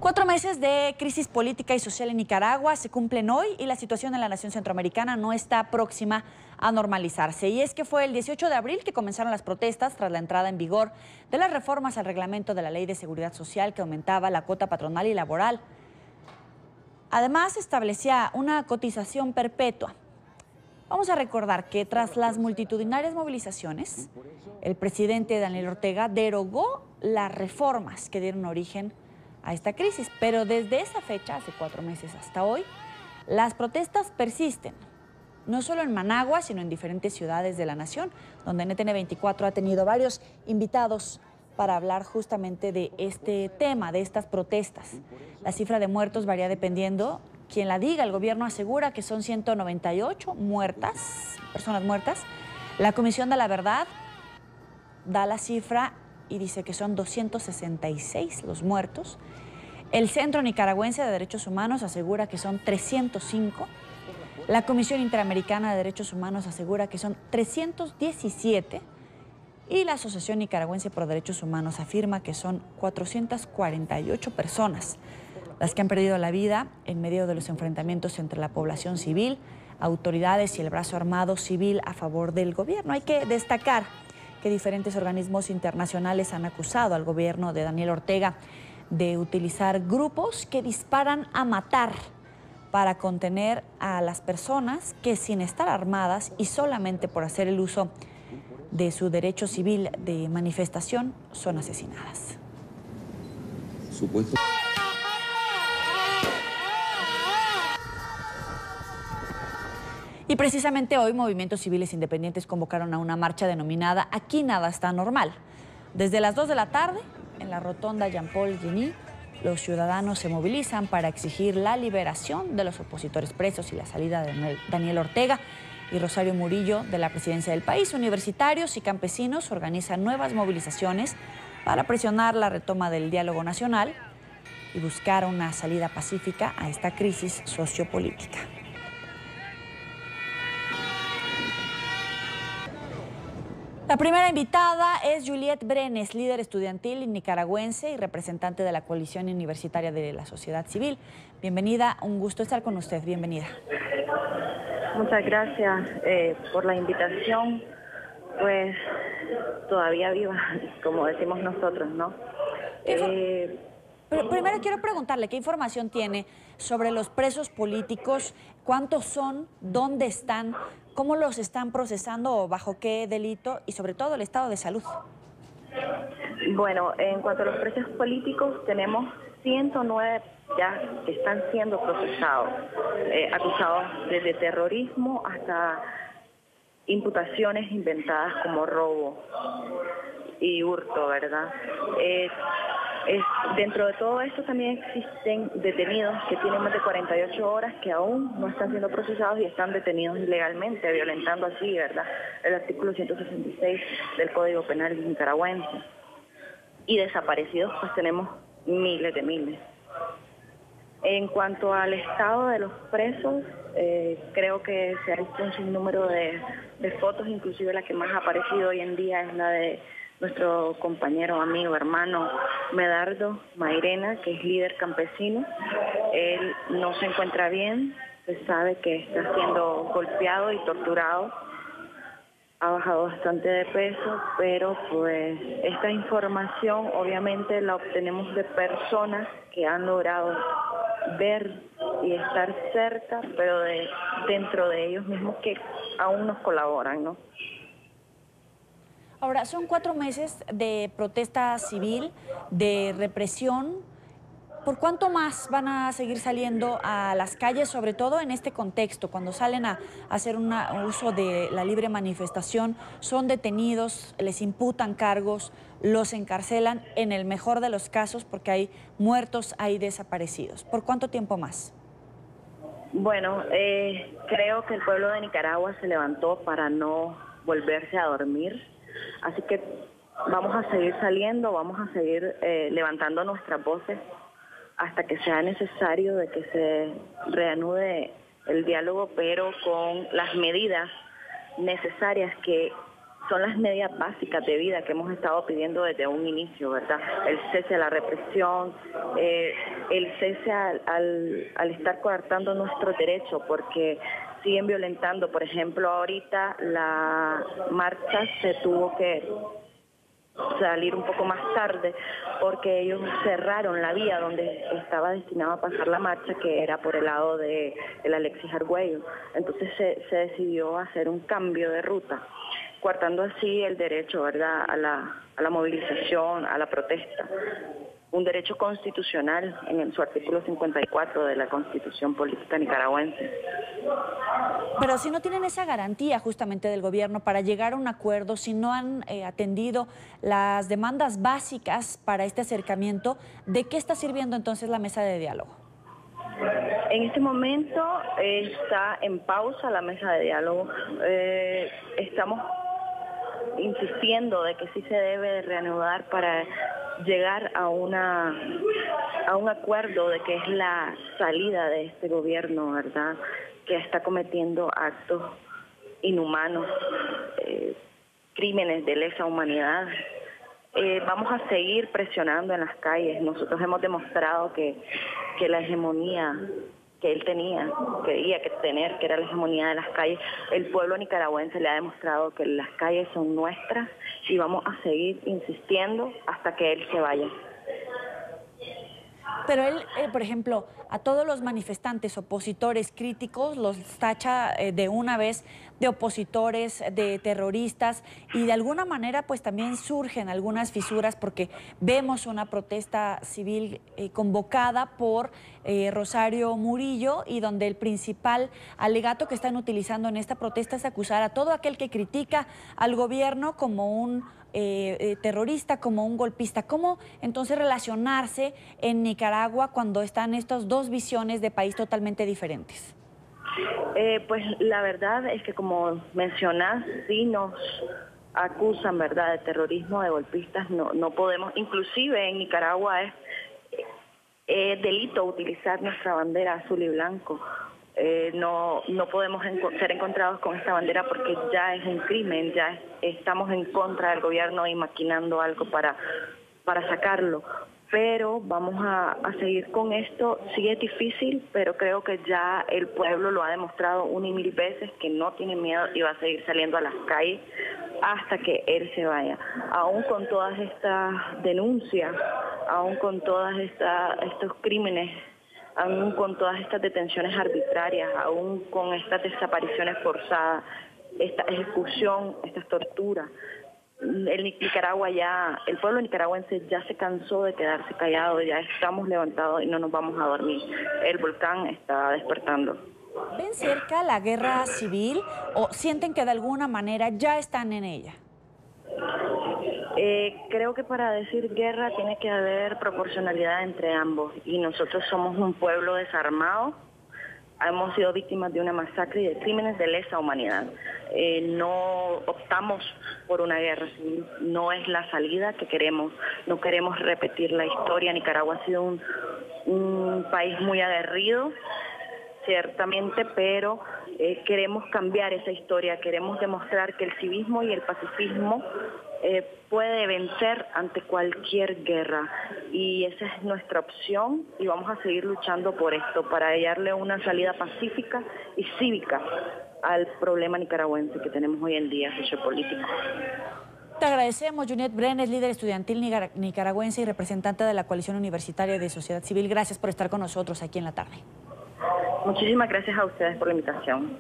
4 meses de crisis política y social en Nicaragua se cumplen hoy y la situación en la nación centroamericana no está próxima a normalizarse. Y es que fue el 18 de abril que comenzaron las protestas tras la entrada en vigor de las reformas al reglamento de la Ley de Seguridad Social que aumentaba la cuota patronal y laboral. Además, establecía una cotización perpetua. Vamos a recordar que tras las multitudinarias movilizaciones, el presidente Daniel Ortega derogó las reformas que dieron origen a esta crisis, pero desde esa fecha, hace 4 meses hasta hoy, las protestas persisten, no solo en Managua, sino en diferentes ciudades de la nación, donde NTN 24 ha tenido varios invitados para hablar justamente de este tema, de estas protestas. La cifra de muertos varía dependiendo quién la diga. El gobierno asegura que son 198 personas muertas. La Comisión de la Verdad da la cifra y dice que son 266 los muertos. El Centro Nicaragüense de Derechos Humanos asegura que son 305. La Comisión Interamericana de Derechos Humanos asegura que son 317. Y la Asociación Nicaragüense por Derechos Humanos afirma que son 448 personas las que han perdido la vida en medio de los enfrentamientos entre la población civil, autoridades y el brazo armado civil a favor del gobierno. Hay que destacar que diferentes organismos internacionales han acusado al gobierno de Daniel Ortega de utilizar grupos que disparan a matar para contener a las personas que, sin estar armadas y solamente por hacer el uso de su derecho civil de manifestación, son asesinadas. Supuesto. Y precisamente hoy movimientos civiles independientes convocaron a una marcha denominada Aquí nada está normal. Desde las 2 de la tarde, en la rotonda Jean-Paul Guigny, los ciudadanos se movilizan para exigir la liberación de los opositores presos y la salida de Daniel Ortega y Rosario Murillo de la presidencia del país. Universitarios y campesinos organizan nuevas movilizaciones para presionar la retoma del diálogo nacional y buscar una salida pacífica a esta crisis sociopolítica. La primera invitada es Juliette Brenes, líder estudiantil nicaragüense y representante de la coalición universitaria de la sociedad civil. Bienvenida, un gusto estar con usted, bienvenida. Muchas gracias por la invitación, pues todavía viva, como decimos nosotros, ¿no? Pero primero quiero preguntarle, ¿qué información tiene sobre los presos políticos? ¿Cuántos son? ¿Dónde están? ¿Cómo los están procesando o bajo qué delito? Y sobre todo el estado de salud. Bueno, en cuanto a los presos políticos, tenemos 109 ya que están siendo procesados, acusados desde terrorismo hasta imputaciones inventadas como robo y hurto, ¿verdad? Dentro de todo esto también existen detenidos que tienen más de 48 horas que aún no están siendo procesados y están detenidos ilegalmente, violentando así, ¿verdad?, el artículo 166 del Código Penal nicaragüense. Y desaparecidos, pues tenemos miles de miles. En cuanto al estado de los presos, creo que se ha visto un sinnúmero de fotos, inclusive la que más ha aparecido hoy en día es la de nuestro compañero, amigo, hermano Medardo Mairena, que es líder campesino. Él no se encuentra bien, se sabe que está siendo golpeado y torturado, ha bajado bastante de peso, pero pues esta información obviamente la obtenemos de personas que han logrado ver y estar cerca, pero dentro de ellos mismos que aún nos colaboran, ¿no? Ahora, son 4 meses de protesta civil, de represión. ¿Por cuánto más van a seguir saliendo a las calles, sobre todo en este contexto, cuando salen a hacer un uso de la libre manifestación? Son detenidos, les imputan cargos, los encarcelan en el mejor de los casos porque hay muertos, hay desaparecidos. ¿Por cuánto tiempo más? Bueno, creo que el pueblo de Nicaragua se levantó para no volverse a dormir. Así que vamos a seguir saliendo, vamos a seguir levantando nuestras voces hasta que sea necesario de que se reanude el diálogo, pero con las medidas necesarias que son las medidas básicas de vida que hemos estado pidiendo desde un inicio, ¿verdad? El cese a la represión, el cese al estar coartando nuestros derechos, porque siguen violentando. Por ejemplo, ahorita la marcha se tuvo que salir un poco más tarde porque ellos cerraron la vía donde estaba destinado a pasar la marcha, que era por el lado de el Alexis Argüello. Entonces se decidió hacer un cambio de ruta, coartando así el derecho, ¿verdad?, a la movilización, a la protesta. Un derecho constitucional en su artículo 54 de la Constitución Política Nicaragüense. Pero si no tienen esa garantía justamente del gobierno para llegar a un acuerdo, si no han atendido las demandas básicas para este acercamiento, ¿de qué está sirviendo entonces la mesa de diálogo? En este momento está en pausa la mesa de diálogo. Estamos insistiendo de que sí se debe de reanudar para llegar a un acuerdo de que es la salida de este gobierno, ¿verdad?, que está cometiendo actos inhumanos, crímenes de lesa humanidad. Vamos a seguir presionando en las calles. Nosotros hemos demostrado que la hegemonía que él creía tener, que era la hegemonía de las calles, el pueblo nicaragüense le ha demostrado que las calles son nuestras y vamos a seguir insistiendo hasta que él se vaya. Pero él, por ejemplo, a todos los manifestantes, opositores, críticos, los tacha de una vez de opositores, de terroristas, y de alguna manera pues también surgen algunas fisuras porque vemos una protesta civil convocada por Rosario Murillo, y donde el principal alegato que están utilizando en esta protesta es acusar a todo aquel que critica al gobierno como un terrorista, como un golpista. ¿Cómo entonces relacionarse en Nicaragua cuando están estas dos visiones de país totalmente diferentes? Pues la verdad es que, como mencionás, sí nos acusan, ¿verdad?, de terrorismo, de golpistas. No podemos, inclusive en Nicaragua es delito utilizar nuestra bandera azul y blanco. No podemos ser encontrados con esta bandera porque ya es un crimen, ya estamos en contra del gobierno y maquinando algo para sacarlo. Pero vamos a seguir con esto. Sí es difícil, pero creo que ya el pueblo lo ha demostrado 1 y 1000 veces que no tiene miedo y va a seguir saliendo a las calles hasta que él se vaya. Aún con todas estas denuncias, aún con todos estos crímenes, aún con todas estas detenciones arbitrarias, aún con estas desapariciones forzadas, esta ejecución, estas torturas, el pueblo nicaragüense ya se cansó de quedarse callado, ya estamos levantados y no nos vamos a dormir. El volcán está despertando. ¿Ven cerca la guerra civil o sienten que de alguna manera ya están en ella? Creo que para decir guerra tiene que haber proporcionalidad entre ambos, y nosotros somos un pueblo desarmado. Hemos sido víctimas de una masacre y de crímenes de lesa humanidad. No optamos por una guerra civil, no es la salida que queremos. No queremos repetir la historia. Nicaragua ha sido un país muy aguerrido, ciertamente, pero queremos cambiar esa historia. Queremos demostrar que el civismo y el pacifismo puede vencer ante cualquier guerra, y esa es nuestra opción, y vamos a seguir luchando por esto, para hallarle una salida pacífica y cívica al problema nicaragüense que tenemos hoy en día, sociopolítico. Te agradecemos, Junet Brenes, líder estudiantil nicaragüense y representante de la Coalición Universitaria de Sociedad Civil. Gracias por estar con nosotros aquí en la tarde. Muchísimas gracias a ustedes por la invitación.